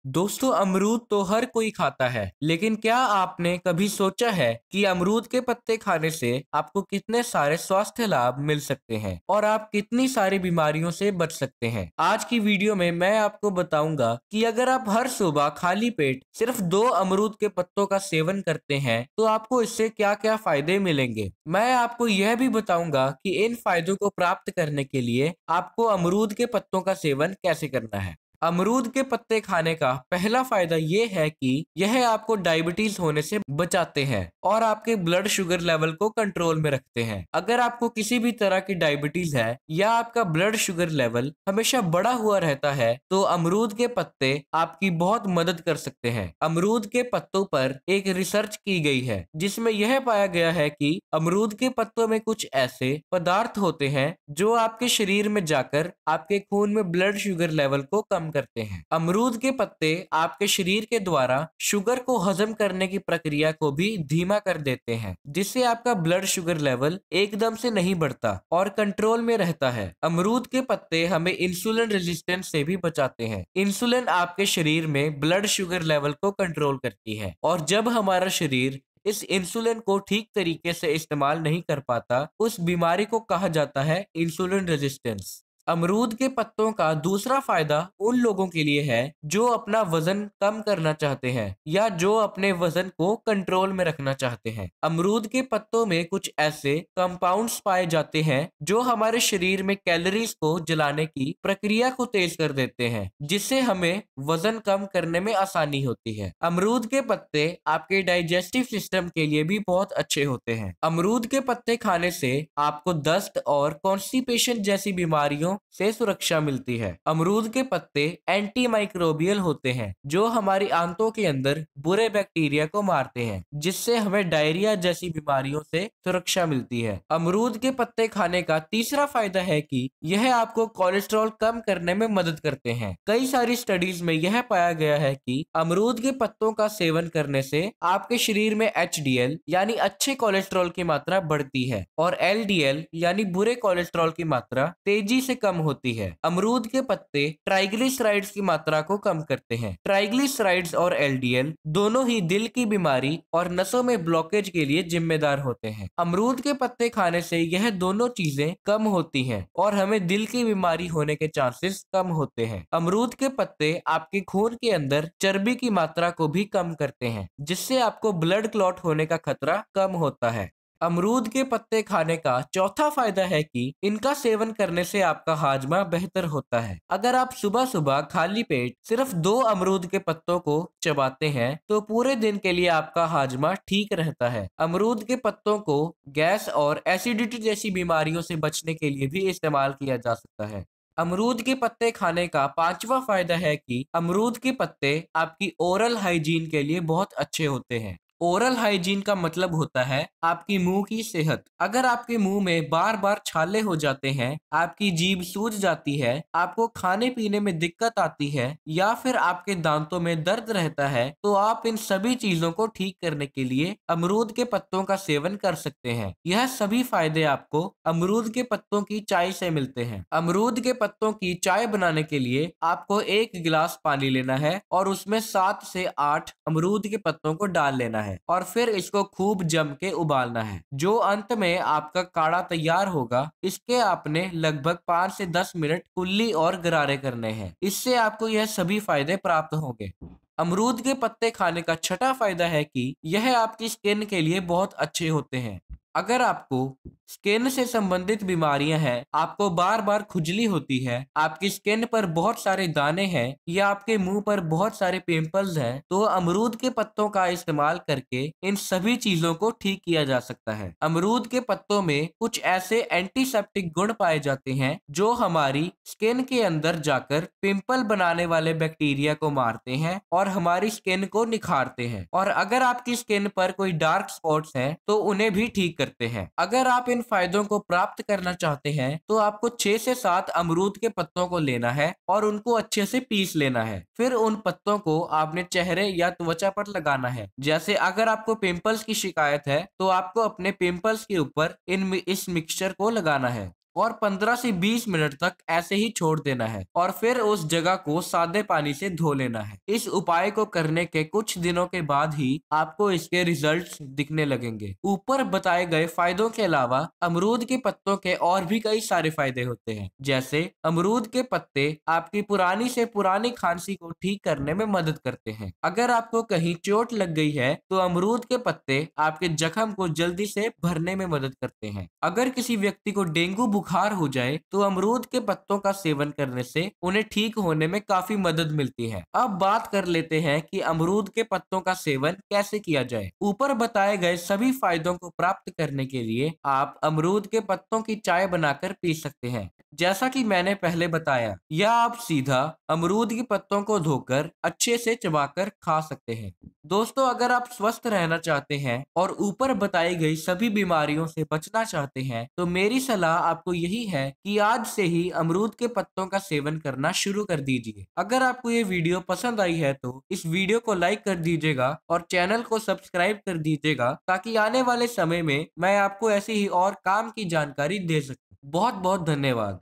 दोस्तों, अमरूद तो हर कोई खाता है, लेकिन क्या आपने कभी सोचा है कि अमरूद के पत्ते खाने से आपको कितने सारे स्वास्थ्य लाभ मिल सकते हैं और आप कितनी सारी बीमारियों से बच सकते हैं। आज की वीडियो में मैं आपको बताऊंगा कि अगर आप हर सुबह खाली पेट सिर्फ 2 अमरूद के पत्तों का सेवन करते हैं तो आपको इससे क्या क्या फायदे मिलेंगे। मैं आपको यह भी बताऊंगा कि इन फायदों को प्राप्त करने के लिए आपको अमरूद के पत्तों का सेवन कैसे करना है। अमरूद के पत्ते खाने का पहला फायदा ये है कि यह आपको डायबिटीज होने से बचाते हैं और आपके ब्लड शुगर लेवल को कंट्रोल में रखते हैं। अगर आपको किसी भी तरह की डायबिटीज है या आपका ब्लड शुगर लेवल हमेशा बढ़ा हुआ रहता है तो अमरूद के पत्ते आपकी बहुत मदद कर सकते हैं। अमरूद के पत्तों पर एक रिसर्च की गई है जिसमें यह पाया गया है कि अमरूद के पत्तों में कुछ ऐसे पदार्थ होते हैं जो आपके शरीर में जाकर आपके खून में ब्लड शुगर लेवल को कम करते हैं। अमरूद के पत्ते आपके शरीर के द्वारा शुगर को हजम करने की प्रक्रिया को भी धीमा कर देते हैं, जिससे आपका ब्लड शुगर लेवल एकदम से नहीं बढ़ता और कंट्रोल में रहता है। अमरूद के पत्ते हमें इंसुलिन रेजिस्टेंस से भी बचाते हैं। इंसुलिन आपके शरीर में ब्लड शुगर लेवल को कंट्रोल करती है और जब हमारा शरीर इस इंसुलिन को ठीक तरीके से इस्तेमाल नहीं कर पाता, उस बीमारी को कहा जाता है इंसुलिन रेजिस्टेंस। अमरूद के पत्तों का दूसरा फायदा उन लोगों के लिए है जो अपना वजन कम करना चाहते हैं या जो अपने वजन को कंट्रोल में रखना चाहते हैं। अमरूद के पत्तों में कुछ ऐसे कंपाउंड्स पाए जाते हैं जो हमारे शरीर में कैलोरीज को जलाने की प्रक्रिया को तेज कर देते हैं, जिससे हमें वजन कम करने में आसानी होती है। अमरूद के पत्ते आपके डाइजेस्टिव सिस्टम के लिए भी बहुत अच्छे होते हैं। अमरूद के पत्ते खाने से आपको दस्त और कॉन्स्टिपेशन जैसी बीमारियों से सुरक्षा मिलती है। अमरूद के पत्ते एंटी माइक्रोबियल होते हैं जो हमारी आंतों के अंदर बुरे बैक्टीरिया को मारते हैं, जिससे हमें डायरिया जैसी बीमारियों से सुरक्षा मिलती है। अमरूद के पत्ते खाने का तीसरा फायदा है कि यह आपको कोलेस्ट्रॉल कम करने में मदद करते हैं। कई सारी स्टडीज में यह पाया गया है कि अमरूद के पत्तों का सेवन करने से आपके शरीर में एचडीएल यानी अच्छे कोलेस्ट्रॉल की मात्रा बढ़ती है और एलडीएल यानी बुरे कोलेस्ट्रॉल की मात्रा तेजी से कम होती है। अमरूद के पत्ते ट्राइग्लिसराइड्स की मात्रा को कम करते हैं। ट्राइग्लिसराइड्स और एलडीएल दोनों ही दिल की बीमारी और नसों में ब्लॉकेज के लिए जिम्मेदार होते हैं। अमरूद के पत्ते खाने से यह दोनों चीजें कम होती हैं और हमें दिल की बीमारी होने के चांसेस कम होते हैं। अमरूद के पत्ते आपके खून के अंदर चर्बी की मात्रा को भी कम करते हैं, जिससे आपको ब्लड क्लॉट होने का खतरा कम होता है। अमरूद के पत्ते खाने का चौथा फायदा है कि इनका सेवन करने से आपका हाजमा बेहतर होता है। अगर आप सुबह सुबह खाली पेट सिर्फ 2 अमरूद के पत्तों को चबाते हैं तो पूरे दिन के लिए आपका हाजमा ठीक रहता है। अमरूद के पत्तों को गैस और एसिडिटी जैसी बीमारियों से बचने के लिए भी इस्तेमाल किया जा सकता है। अमरूद के पत्ते खाने का पांचवा फायदा है कि अमरूद के पत्ते आपकी ओरल हाइजीन के लिए बहुत अच्छे होते हैं। ओरल हाइजीन का मतलब होता है आपकी मुंह की सेहत। अगर आपके मुंह में बार बार छाले हो जाते हैं, आपकी जीभ सूज जाती है, आपको खाने पीने में दिक्कत आती है या फिर आपके दांतों में दर्द रहता है, तो आप इन सभी चीजों को ठीक करने के लिए अमरूद के पत्तों का सेवन कर सकते हैं। यह सभी फायदे आपको अमरूद के पत्तों की चाय से मिलते हैं। अमरूद के पत्तों की चाय बनाने के लिए आपको 1 गिलास पानी लेना है और उसमें 7 से 8 अमरूद के पत्तों को डाल लेना है और फिर इसको खूब जम के उबालना है। जो अंत में आपका काढ़ा तैयार होगा, इसके आपने लगभग 5 से 10 मिनट कुल्ली और गरारे करने हैं। इससे आपको यह सभी फायदे प्राप्त होंगे। अमरूद के पत्ते खाने का छठा फायदा है कि यह आपकी स्किन के लिए बहुत अच्छे होते हैं। अगर आपको स्किन से संबंधित बीमारियां हैं, आपको बार बार खुजली होती है, आपकी स्किन पर बहुत सारे दाने हैं या आपके मुंह पर बहुत सारे पिंपल्स हैं, तो अमरूद के पत्तों का इस्तेमाल करके इन सभी चीजों को ठीक किया जा सकता है। अमरूद के पत्तों में कुछ ऐसे एंटीसेप्टिक गुण पाए जाते हैं जो हमारी स्किन के अंदर जाकर पिंपल बनाने वाले बैक्टीरिया को मारते हैं और हमारी स्किन को निखारते हैं। और अगर आपकी स्किन पर कोई डार्क स्पॉट्स हैं तो उन्हें भी ठीक करते हैं। अगर आप इन फायदों को प्राप्त करना चाहते हैं तो आपको 6 से 7 अमरूद के पत्तों को लेना है और उनको अच्छे से पीस लेना है। फिर उन पत्तों को आपने चेहरे या त्वचा पर लगाना है। जैसे अगर आपको पिंपल्स की शिकायत है तो आपको अपने पिंपल्स के ऊपर इस मिक्सचर को लगाना है। और 15 से 20 मिनट तक ऐसे ही छोड़ देना है और फिर उस जगह को सादे पानी से धो लेना है। इस उपाय को करने के कुछ दिनों के बाद ही आपको इसके रिजल्ट्स दिखने लगेंगे। ऊपर बताए गए फायदों के अलावा अमरूद के पत्तों के और भी कई सारे फायदे होते हैं। जैसे अमरूद के पत्ते आपकी पुरानी से पुरानी खांसी को ठीक करने में मदद करते हैं। अगर आपको कहीं चोट लग गई है तो अमरूद के पत्ते आपके जख्म को जल्दी से भरने में मदद करते हैं। अगर किसी व्यक्ति को डेंगू बुखार हो जाए तो अमरूद के पत्तों का सेवन करने से उन्हें ठीक होने में काफी मदद मिलती है। अब बात कर लेते हैं कि अमरूद के पत्तों का सेवन कैसे किया जाए। ऊपर बताए गए सभी फायदों को प्राप्त करने के लिए आप अमरूद के पत्तों की चाय बनाकर पी सकते हैं, जैसा कि मैंने पहले बताया, या आप सीधा अमरूद के पत्तों को धोकर अच्छे से चबाकर खा सकते हैं। दोस्तों, अगर आप स्वस्थ रहना चाहते हैं और ऊपर बताई गई सभी बीमारियों से बचना चाहते हैं, तो मेरी सलाह आपको यही है कि आज से ही अमरूद के पत्तों का सेवन करना शुरू कर दीजिए। अगर आपको ये वीडियो पसंद आई है तो इस वीडियो को लाइक कर दीजिएगा और चैनल को सब्सक्राइब कर दीजिएगा, ताकि आने वाले समय में मैं आपको ऐसी ही और काम की जानकारी दे सकूं। बहुत बहुत धन्यवाद।